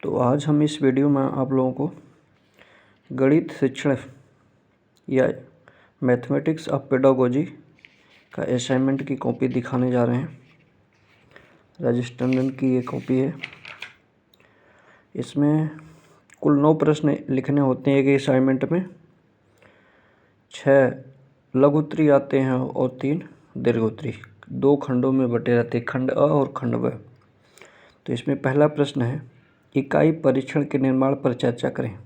तो आज हम इस वीडियो में आप लोगों को गणित शिक्षण या मैथमेटिक्स ऑफ पेडागोजी का असाइनमेंट की कॉपी दिखाने जा रहे हैं। राजेश टंडन की ये कॉपी है। इसमें कुल 9 प्रश्न लिखने होते हैं एक असाइनमेंट में। 6 लघु उत्तरी आते हैं और 3 दीर्घ उत्तरी। 2 खंडों में बटे रहते हैं, खंड अ और खंड ब। तो इसमें पहला प्रश्न है, इकाई परीक्षण के निर्माण पर चर्चा करें।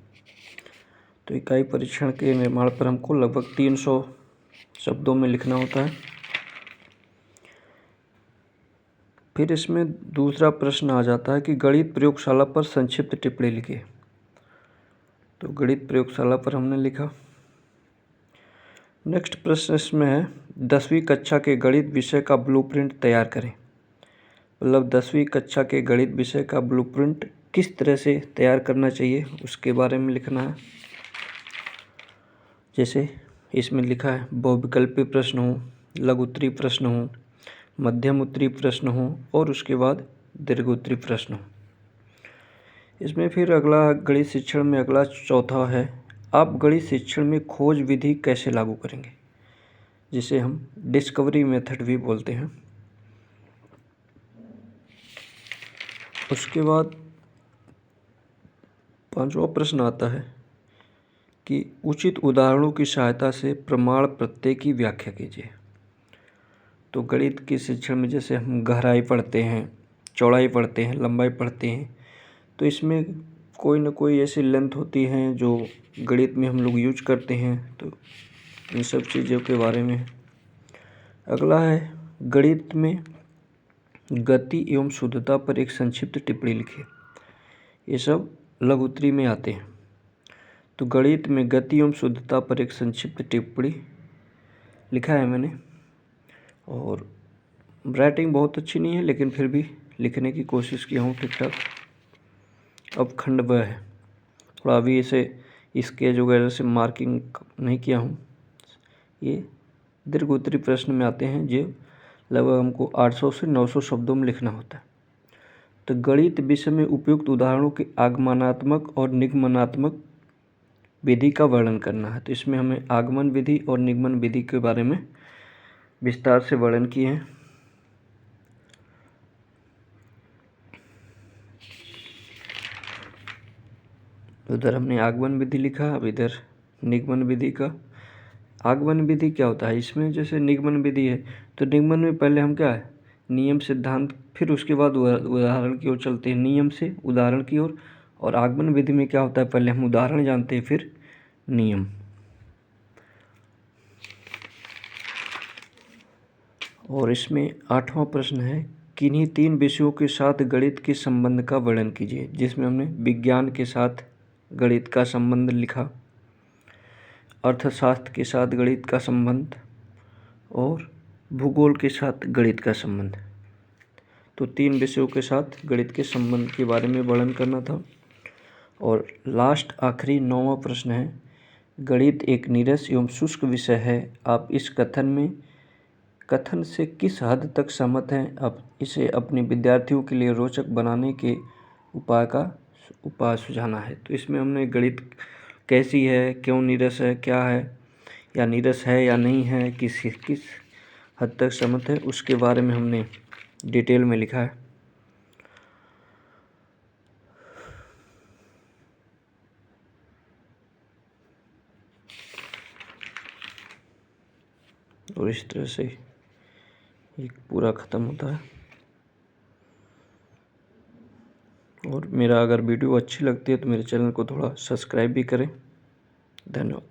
तो इकाई परीक्षण के निर्माण पर हमको लगभग 300 शब्दों में लिखना होता है। फिर इसमें दूसरा प्रश्न आ जाता है कि गणित प्रयोगशाला पर संक्षिप्त टिप्पणी लिखिए। तो गणित प्रयोगशाला पर हमने लिखा। नेक्स्ट प्रश्न इसमें है, 10वीं कक्षा के गणित विषय का ब्लूप्रिंट तैयार करें। मतलब 10वीं कक्षा के गणित विषय का ब्लूप्रिंट किस तरह से तैयार करना चाहिए उसके बारे में लिखना है। जैसे इसमें लिखा है, बहुविकल्पी प्रश्न हो, लघु उत्तरी प्रश्न हो, मध्यम उत्तरी प्रश्न हो और उसके बाद दीर्घ उत्तरी प्रश्न हो। इसमें फिर अगला गणित शिक्षण में अगला चौथा है, आप गणित शिक्षण में खोज विधि कैसे लागू करेंगे, जिसे हम डिस्कवरी मेथड भी बोलते हैं। उसके बाद 5वां प्रश्न आता है कि उचित उदाहरणों की सहायता से प्रमाण प्रत्यय की व्याख्या कीजिए। तो गणित के शिक्षण में जैसे हम गहराई पढ़ते हैं, चौड़ाई पढ़ते हैं, लंबाई पढ़ते हैं, तो इसमें कोई ना कोई ऐसी लेंथ होती हैं जो गणित में हम लोग यूज करते हैं। तो इन सब चीज़ों के बारे में। अगला है, गणित में गति एवं शुद्धता पर एक संक्षिप्त टिप्पणी लिखिए। ये सब लघु उत्तरी में आते हैं। तो गणित में गति एवं शुद्धता पर एक संक्षिप्त टिप्पणी लिखा है मैंने। और राइटिंग बहुत अच्छी नहीं है, लेकिन फिर भी लिखने की कोशिश किया हूँ ठीक ठाक। अब खंड ब है, थोड़ा अभी इसे स्केच वगैरह से मार्किंग नहीं किया हूँ। ये दीर्घ उत्तरी प्रश्न में आते हैं, जो लगभग हमको 800 से 900 शब्दों में लिखना होता है। तो गणित विषय में उपयुक्त उदाहरणों के आगमनात्मक और निगमनात्मक विधि का वर्णन करना है। तो इसमें हमें आगमन विधि और निगमन विधि के बारे में विस्तार से वर्णन किए हैं। उधर हमने आगमन विधि लिखा, अब इधर निगमन विधि का। आगमन विधि क्या होता है, इसमें जैसे निगमन विधि है तो निगमन में पहले हम क्या है, नियम सिद्धांत, फिर उसके बाद उदाहरण की ओर चलते हैं, नियम से उदाहरण की ओर। और आगमन विधि में क्या होता है, पहले हम उदाहरण जानते हैं फिर नियम। और इसमें 8वां प्रश्न है, किन्हीं 3 विषयों के साथ गणित के संबंध का वर्णन कीजिए। जिसमें हमने विज्ञान के साथ गणित का संबंध लिखा, अर्थशास्त्र के साथ गणित का संबंध और भूगोल के साथ गणित का संबंध। तो 3 विषयों के साथ गणित के संबंध के बारे में वर्णन करना था। और लास्ट आखिरी 9वां प्रश्न है, गणित एक नीरस एवं शुष्क विषय है, आप इस कथन से किस हद तक सहमत हैं। आप इसे अपने विद्यार्थियों के लिए रोचक बनाने के उपाय सुझाना है। तो इसमें हमने गणित कैसी है, क्यों नीरस है, क्या है, या नीरस है या नहीं है, किस हद तक सहमत है, उसके बारे में हमने डिटेल में लिखा है। और इस तरह से ये पूरा ख़त्म होता है। और मेरा अगर वीडियो अच्छी लगती है तो मेरे चैनल को थोड़ा सब्सक्राइब भी करें। धन्यवाद।